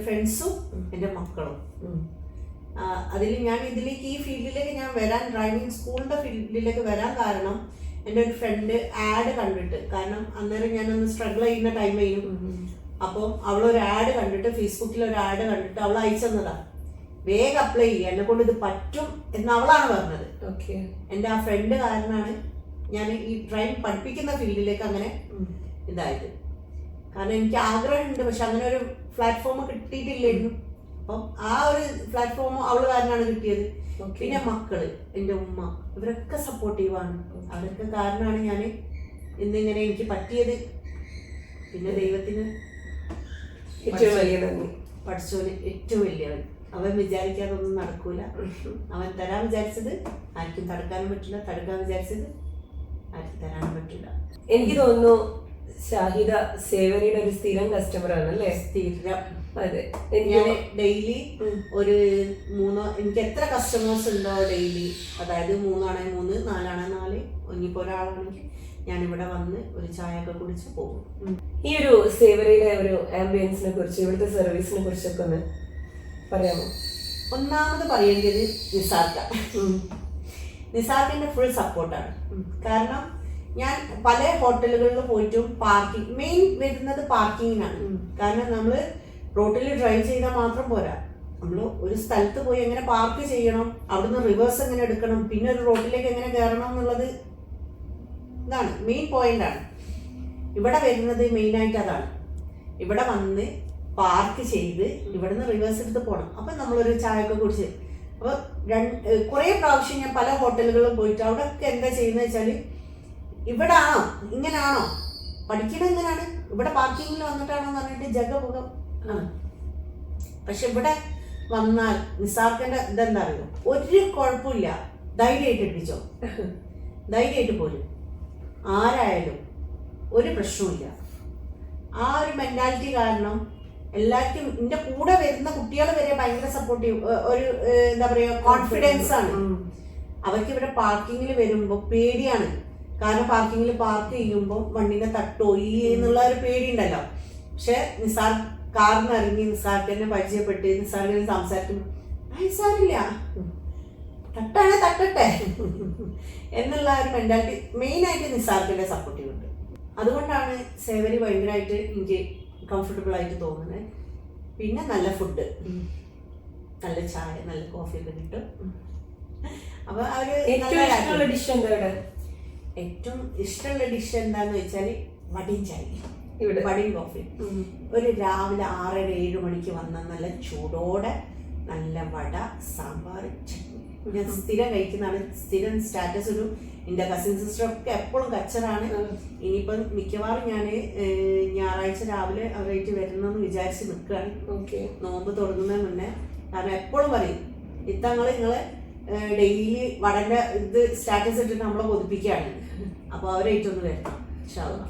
ഫ്രണ്ട്സും എൻ്റെ മക്കളും. അതിൽ ഞാൻ ഈ ഫീൽഡിലേക്ക് ഞാൻ വരാൻ, ഡ്രൈവിംഗ് സ്കൂളിൻ്റെ ഫീൽഡിലേക്ക് വരാൻ കാരണം എൻ്റെ ഒരു ഫ്രണ്ട് ആഡ് കണ്ടിട്ട്, കാരണം അന്നേരം ഞാനൊന്ന് സ്ട്രഗിൾ ചെയ്യുന്ന ടൈമായിരുന്നു. അപ്പം അവളൊരു ആഡ് കണ്ടിട്ട്, ഫേസ്ബുക്കിൽ ഒരു ആഡ് കണ്ടിട്ട് അവൾ അയച്ചെന്നതാണ്, വേഗം അപ്ലൈ ചെയ്യുക, എന്നെ കൊണ്ട് ഇത് പറ്റും എന്ന് അവളാണ് പറഞ്ഞത്. എൻ്റെ ആ ഫ്രണ്ട് കാരണമാണ് ഞാൻ ഈ ഡ്രൈവിംഗ് പഠിപ്പിക്കുന്ന ഫീൽഡിലേക്ക് അങ്ങനെ ഇതായത്. കാരണം എനിക്ക് ആഗ്രഹമുണ്ട്, പക്ഷെ അങ്ങനെ ഒരു പ്ലാറ്റ്ഫോം കിട്ടിയിട്ടില്ലായിരുന്നു. അപ്പം ആ ഒരു പ്ലാറ്റ്ഫോം അവള് കാരണമാണ് കിട്ടിയത്. പിന്നെ മക്കള്, എൻ്റെ ഉമ്മ, ഇവരൊക്കെ സപ്പോർട്ടീവാണ്. അവരൊക്കെ കാരണമാണ് ഞാൻ ഇന്നിങ്ങനെ എനിക്ക് പറ്റിയത്. പിന്നെ ദൈവത്തിന് ഏറ്റവും വലിയ നന്ദി. പഠിച്ചോന് ഏറ്റവും വലിയവൻ. അവൻ വിചാരിക്കാതൊന്നും നടക്കൂല. അവൻ തരാൻ വിചാരിച്ചത് ആർക്കും തടുക്കാനും പറ്റില്ല, തടുക്കാൻ വിചാരിച്ചത് ആർക്കും തരാനും പറ്റില്ല. എനിക്ക് തോന്നുന്നു ഷാഹിദ സേവനയുടെ ഒരു സ്ഥിരം കസ്റ്റമർ ആണ് അല്ലേ? സ്ഥിരം. അതെ, ഞാൻ ഡെയിലി ഒരു 3, എനിക്ക് എത്ര കസ്റ്റമേഴ്സ് ഉണ്ടോ ഡെയിലി, അതായത് 3 ആണെങ്കിൽ 3, 4 ആണെങ്കിൽ 4, ഇനിയിപ്പോൾ ഒരാളാണെങ്കിൽ ഞാനിവിടെ വന്ന് ഒരു ചായ ഒക്കെ കുടിച്ച് പോകും. ഈ ഒരു സേവനയുടെ ഒരു ആംബിയൻസിനെ കുറിച്ച്, ഇവിടുത്തെ സർവീസിനെ കുറിച്ചൊക്കെ ഒന്ന് പറയാമോ? ഒന്നാമത് പറയേണ്ടത് നിസാർക്കിന്റെ ഫുൾ സപ്പോർട്ടാണ്. കാരണം ഞാൻ പല ഹോട്ടലുകളിൽ പോയിട്ടും പാർക്കിംഗ് മെയിൻ വരുന്നത് പാർക്കിങ്ങിനാണ്. കാരണം നമ്മൾ റോഡിൽ ഡ്രൈവ് ചെയ്താൽ മാത്രം പോരാ, നമ്മൾ ഒരു സ്ഥലത്ത് പോയി എങ്ങനെ പാർക്ക് ചെയ്യണം, അവിടുന്ന് റിവേഴ്സ് എങ്ങനെ എടുക്കണം, പിന്നെ ഒരു റോഡിലേക്ക് എങ്ങനെ കയറണം എന്നുള്ളത് ഇതാണ് മെയിൻ പോയിന്റാണ്. ഇവിടെ വരുന്നത് മെയിനായിട്ട് അതാണ്. ഇവിടെ വന്ന് പാർക്ക് ചെയ്ത് ഇവിടുന്ന് റിവേഴ്സ് എടുത്ത് പോകണം. അപ്പം നമ്മളൊരു ചായ ഒക്കെ കുടിച്ച്, അപ്പോൾ കുറേ പ്രാവശ്യം ഞാൻ പല ഹോട്ടലുകളിലും പോയിട്ട് അവിടെയൊക്കെ എന്താ ചെയ്യുന്നത് വെച്ചാൽ, ഇവിടെ ആണോ ഇങ്ങനാണോ പഠിക്കണം, ഇങ്ങനെയാണ് ഇവിടെ പാർക്കിങ്ങിൽ വന്നിട്ടാണോ എന്ന് പറഞ്ഞിട്ട് ജഗമുഖം ആണ്. പക്ഷെ ഇവിടെ വന്നാൽ നിസാർക്കിന്റെ ഇതെന്താ അറിയോ, ഒരു കുഴപ്പമില്ല, ധൈര്യമായിട്ട് ഇടിച്ചോ, ധൈര്യമായിട്ട് പോരും, ആരായാലും ഒരു പ്രശ്നമില്ല. ആ ഒരു മെന്റാലിറ്റി കാരണം എല്ലാവർക്കും എന്റെ കൂടെ വരുന്ന കുട്ടികൾ വരെ ഭയങ്കര സപ്പോർട്ടീവ്, ഒരു എന്താ പറയാ കോൺഫിഡൻസ് ആണ്. അവർക്ക് ഇവിടെ പാർക്കിങ്ങിൽ വരുമ്പോൾ പേടിയാണ്. കാരണം പാർക്കിങ്ങിൽ പാർക്ക് ചെയ്യുമ്പോൾ വണ്ടിനെ തട്ടോ എന്നുള്ള ഒരു പേടി ഉണ്ടല്ലോ. പക്ഷെ നിസാർ കാറിന് ഇറങ്ങി നിസാർക്ക് തന്നെ പരിചയപ്പെട്ട് നിസാറിനെ സംസാരിക്കും, നിസാറില്ല തട്ടാണെ തട്ടട്ടെ എന്നുള്ള ഒരു മെന്റാലിറ്റി മെയിനായിട്ട് നിസാർക്കിന്റെ സപ്പോർട്ടീവ് ഉണ്ട്. അതുകൊണ്ടാണ് സേവരി ഭയങ്കരമായിട്ട് എനിക്ക് കംഫർട്ടബിൾ ആയിട്ട് തോന്നുന്നത്. പിന്നെ നല്ല ഫുഡ്, നല്ല ചായ, നല്ല കോഫിയൊക്കെ കിട്ടും. അപ്പൊ ഏറ്റവും ഇഷ്ടമുള്ള ഡിഷ് എന്താന്ന് വെച്ചാൽ വടിയും ചായ, ഇവിടെ വടിയും കോഫി. ഒരു രാവിലെ 6-7 മണിക്ക് വന്ന നല്ല ചൂടോടെ നല്ല വട, സാമ്പാർ, ചട്നി. ഞാൻ സ്ഥിരം കഴിക്കുന്നതാണ്, സ്ഥിരം സ്റ്റാറ്റസ്. ഒരു എൻ്റെ കസിൻ സിസ്റ്റർ ഒക്കെ എപ്പോഴും കച്ചറാണ്. ഇനിയിപ്പം മിക്കവാറും ഞാൻ ഞായറാഴ്ച രാവിലെ അവരായിട്ട് വരുന്നെന്ന് വിചാരിച്ച് നിൽക്കുകയാണ്, നോമ്പ് തുടങ്ങുന്നതിന് മുന്നേ. കാരണം എപ്പോഴും പറയും നിങ്ങള് ഡെയിലി വടന്റെ ഇത് സ്റ്റാറ്റസ് ഇട്ടിട്ട് നമ്മളെ കൊതിപ്പിക്കുകയാണ്. അപ്പൊ അവരായിട്ടൊന്ന് വരണം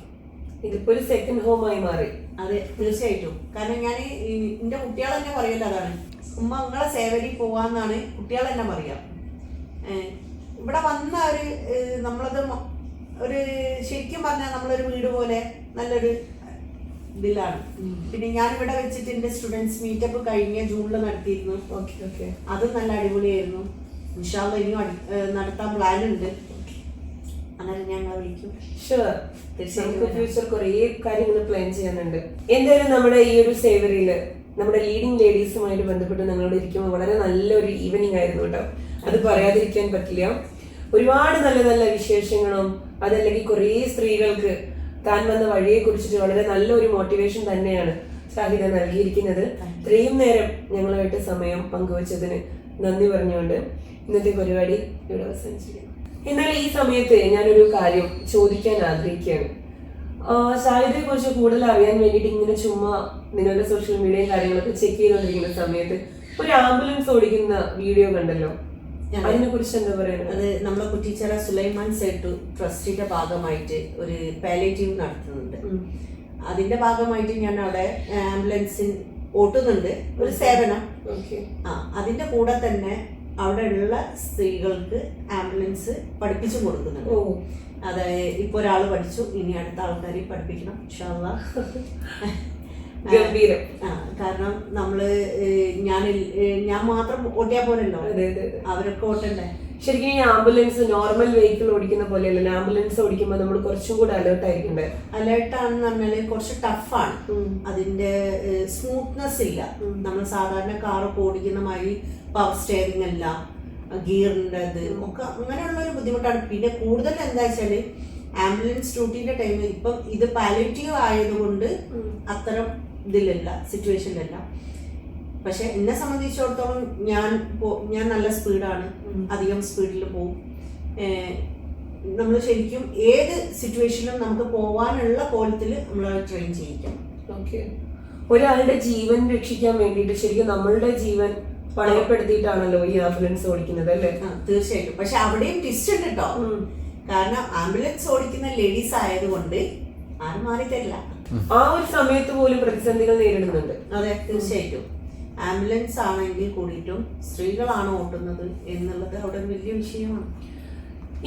ഇതിപ്പോ ഒരു സെക്കൻഡ് ഹോമായി മാറി. അതെ, തീർച്ചയായിട്ടും. കാരണം ഞാൻ എന്റെ കുട്ടികൾ തന്നെ പറയല്ലോ, അതാണ് ഉമ്മ നിങ്ങളെ സേവരി പോവാന്നാണ് കുട്ടികൾ തന്നെ പറയാം. ഇവിടെ വന്ന ഒരു നമ്മളത് ഒരു ശരിക്കും പറഞ്ഞാൽ നമ്മളൊരു വീട് പോലെ നല്ലൊരു ഇതിലാണ്. പിന്നെ ഞാൻ ഇവിടെ വെച്ചിട്ട് എന്റെ സ്റ്റുഡൻസ് മീറ്റപ്പ് കഴിഞ്ഞ ജൂണിൽ നടത്തിയിരുന്നു. അതും നല്ല അടിപൊളിയായിരുന്നു. ഇൻഷാ അല്ലാഹ് ഇനിയും നടത്താൻ പ്ലാൻ ഉണ്ട്. അങ്ങനെ ഞങ്ങൾ വിളിക്കും. ഫ്യൂച്ചർ കുറേ കാര്യങ്ങൾ പ്ലാൻ ചെയ്യാനുണ്ട്. എന്തായാലും നമ്മുടെ ഈ ഒരു സേവറിയില് നമ്മുടെ ലീഡിങ് ലേഡീസുമായിട്ട് ബന്ധപ്പെട്ട് നിങ്ങളോട് ഇരിക്കുമ്പോൾ വളരെ നല്ലൊരു ഈവനിങ് ആയിരുന്നു കേട്ടോ. അത് പറയാതിരിക്കാൻ പറ്റില്ല. ഒരുപാട് നല്ല നല്ല വിശേഷങ്ങളും അതല്ലെങ്കിൽ കുറേ സ്ത്രീകൾക്ക് താൻ വന്ന വഴിയെ കുറിച്ചിട്ട് വളരെ നല്ലൊരു മോട്ടിവേഷൻ തന്നെയാണ് ഷാഹിദ നൽകിയിരിക്കുന്നത്. ഇത്രയും നേരം ഞങ്ങളുമായിട്ട് സമയം പങ്കുവച്ചതിന് നന്ദി പറഞ്ഞുകൊണ്ട് ഇന്നത്തെ പരിപാടി ഇവിടെ അവസാനിച്ചിരിക്കുന്നു. എന്നാൽ ഈ സമയത്ത് ഞാനൊരു കാര്യം ചോദിക്കാൻ ആഗ്രഹിക്കുകയാണ്. ഷാഹിദയെ കുറിച്ച് കൂടുതൽ അറിയാൻ വേണ്ടിയിട്ട് ഇങ്ങനെ ചുമ്മാ നിങ്ങളുടെ സോഷ്യൽ മീഡിയയും കാര്യങ്ങളൊക്കെ ചെക്ക് ചെയ്തുകൊണ്ടിരിക്കുന്ന സമയത്ത് ഒരു ആംബുലൻസ് ഓടിക്കുന്ന വീഡിയോ കണ്ടല്ലോ, അതിനെ കുറിച്ച് എന്താ പറയുന്നത്? അത് നമ്മളെ കുറ്റിച്ചിറ സുലൈമാൻ സേട്ടു ട്രസ്റ്റിന്റെ ഭാഗമായിട്ട് ഒരു പാലിയേറ്റീവ് നടത്തുന്നുണ്ട്. അതിന്റെ ഭാഗമായിട്ട് ഞാൻ അവിടെ ആംബുലൻസിൽ ഓട്ടുന്നുണ്ട്, ഒരു സേവനം. അതിന്റെ കൂടെ തന്നെ അവിടെ ഉള്ള സ്ത്രീകൾക്ക് ആംബുലൻസ് പഠിപ്പിച്ചു കൊടുക്കുന്നുണ്ട്. അതായത് ഇപ്പൊ ഒരാള് പഠിച്ചു, ഇനി അടുത്ത ആൾക്കാരെ പഠിപ്പിക്കണം ഇൻഷാ അല്ലാഹ്. ഗംഭീരം. കാരണം നമ്മള് ഞാൻ മാത്രം ഓട്ടിയാ പോലല്ലോ, അവരൊക്കെ ഓട്ടണ്ടേ. ശരിക്കും ഈ ആംബുലൻസ് നോർമൽ വെഹിക്കിൾ ഓടിക്കുന്ന പോലെയല്ല, ആംബുലൻസ് ഓടിക്കുമ്പോൾ നമ്മൾ കുറച്ചും കൂടെ അലേർട്ട് ആയിരിക്കണ്ടേ? അലേർട്ടാണെന്ന് പറഞ്ഞാല് കുറച്ച് ടഫാണ്, അതിന്റെ സ്മൂത്ത്നെസ് ഇല്ല. നമ്മൾ സാധാരണ കാറൊക്കെ ഓടിക്കുന്ന മാതിരി പവർ സ്റ്റിയറിംഗ് അല്ല, ഗിയറിന്റെ ഇത് ഒക്കെ അങ്ങനെയുള്ള ഒരു ബുദ്ധിമുട്ടാണ്. പിന്നെ കൂടുതൽ എന്താ വെച്ചാല് ആംബുലൻസ് ഡ്യൂട്ടിന്റെ ടൈമിൽ ഇപ്പം ഇത് പാലിയേറ്റീവ് ആയതുകൊണ്ട് അത്തരം ഇതിലല്ല, സിറ്റുവേഷനിലല്ല. പക്ഷെ എന്നെ സംബന്ധിച്ചിടത്തോളം ഞാൻ നല്ല സ്പീഡാണ്, അധികം സ്പീഡിൽ പോവും. നമ്മൾ ശരിക്കും ഏത് സിറ്റുവേഷനിലും നമുക്ക് പോവാനുള്ള കോലത്തിൽ നമ്മൾ ട്രെയിൻ ചെയ്യിക്കണം. ഒരാളുടെ ജീവൻ രക്ഷിക്കാൻ വേണ്ടിയിട്ട് ശരിക്കും നമ്മളുടെ ജീവൻ പണയപ്പെടുത്തിയിട്ടാണല്ലോ ഈ ആംബുലൻസ് ഓടിക്കുന്നത് അല്ലേ? തീർച്ചയായിട്ടും. പക്ഷെ അവിടെയും ട്വിസ്റ്റ് ഉണ്ട് കേട്ടോ. കാരണം ആംബുലൻസ് ഓടിക്കുന്ന ലേഡീസ് ആയതുകൊണ്ട് ആരും മാറി തരില്ല. ആ ഒരു സമയത്ത് പോലും പ്രതിസന്ധികൾ നേരിടുന്നുണ്ട്. അതെ, തീർച്ചയായിട്ടും. ആംബുലൻസ് ആണെങ്കിൽ കൂടിയിട്ടും സ്ത്രീകളാണ് ഓട്ടുന്നത് എന്നുള്ളത് അവിടെ ഒരു വലിയ വിഷയമാണ്.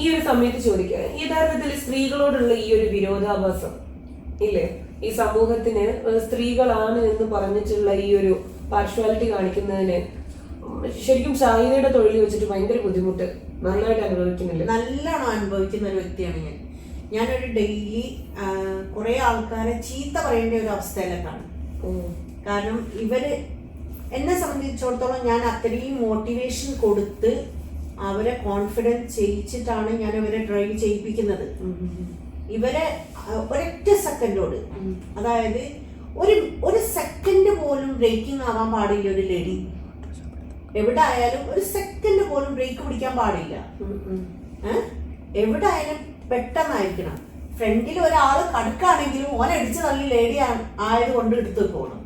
ഈ ഒരു സമയത്ത് ചോദിക്കുക, യഥാർത്ഥത്തിൽ സ്ത്രീകളോടുള്ള ഈ ഒരു വിരോധാഭാസം ഇല്ലേ, ഈ സമൂഹത്തിന് സ്ത്രീകളാണ് എന്ന് പറഞ്ഞിട്ടുള്ള ഈ ഒരു പാർഷ്വാലിറ്റി കാണിക്കുന്നതിന് ശരിക്കും ഷാഹിദയുടെ തൊഴിൽ വെച്ചിട്ട് ഭയങ്കര ബുദ്ധിമുട്ട് നന്നായിട്ട് അനുഭവിക്കുന്നില്ല? നല്ലോണം അനുഭവിക്കുന്ന ഒരു വ്യക്തിയാണ് ഞാനൊരു ഡെയിലി കുറെ ആൾക്കാരെ ചീത്ത പറയേണ്ട ഒരു അവസ്ഥയിലേക്കാണ്. കാരണം ഇവര് എന്നെ സംബന്ധിച്ചിടത്തോളം ഞാൻ അത്രയും മോട്ടിവേഷൻ കൊടുത്ത് അവരെ കോൺഫിഡൻസ് ചെയ്യിച്ചിട്ടാണ് ഞാൻ ഇവരെ ഡ്രൈവ് ചെയ്യിപ്പിക്കുന്നത്. ഇവരെ ഒരൊറ്റ സെക്കൻഡോട്, അതായത് ഒരു സെക്കൻഡ് പോലും ബ്രേക്കിംഗ് ആവാൻ പാടില്ല. ഒരു ലേഡി എവിടെ ആയാലും ഒരു സെക്കൻഡ് പോലും ബ്രേക്ക് പിടിക്കാൻ പാടില്ല. എവിടെ ആയാലും പെട്ടെന്നായിരിക്കണം. ഫ്രണ്ടിൽ ഒരാള് കടുക്കാണെങ്കിലും ഓനടിച്ച് തള്ളി ലേഡി ആയതുകൊണ്ട് എടുത്തു പോകണം.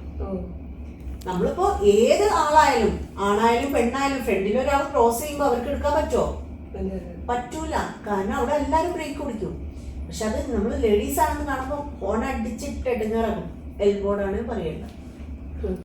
നമ്മളിപ്പോ ഏത് ആളായാലും, ആണായാലും പെണ്ണായാലും, ഫ്രണ്ടിൽ ഒരാൾ ക്രോസ് ചെയ്യുമ്പോൾ അവർക്ക് എടുക്കാൻ പറ്റുമോ? പറ്റൂല. കാരണം അവിടെ എല്ലാവരും ബ്രേക്ക് പിടിക്കും. പക്ഷെ അത് നമ്മൾ ലേഡീസ് ആണെന്ന് കാണുമ്പോൾ ഫോൺ അടിച്ചിട്ട് എടുങ്ങാറാകും. എൽബോർഡാണ് പറയേണ്ടത്.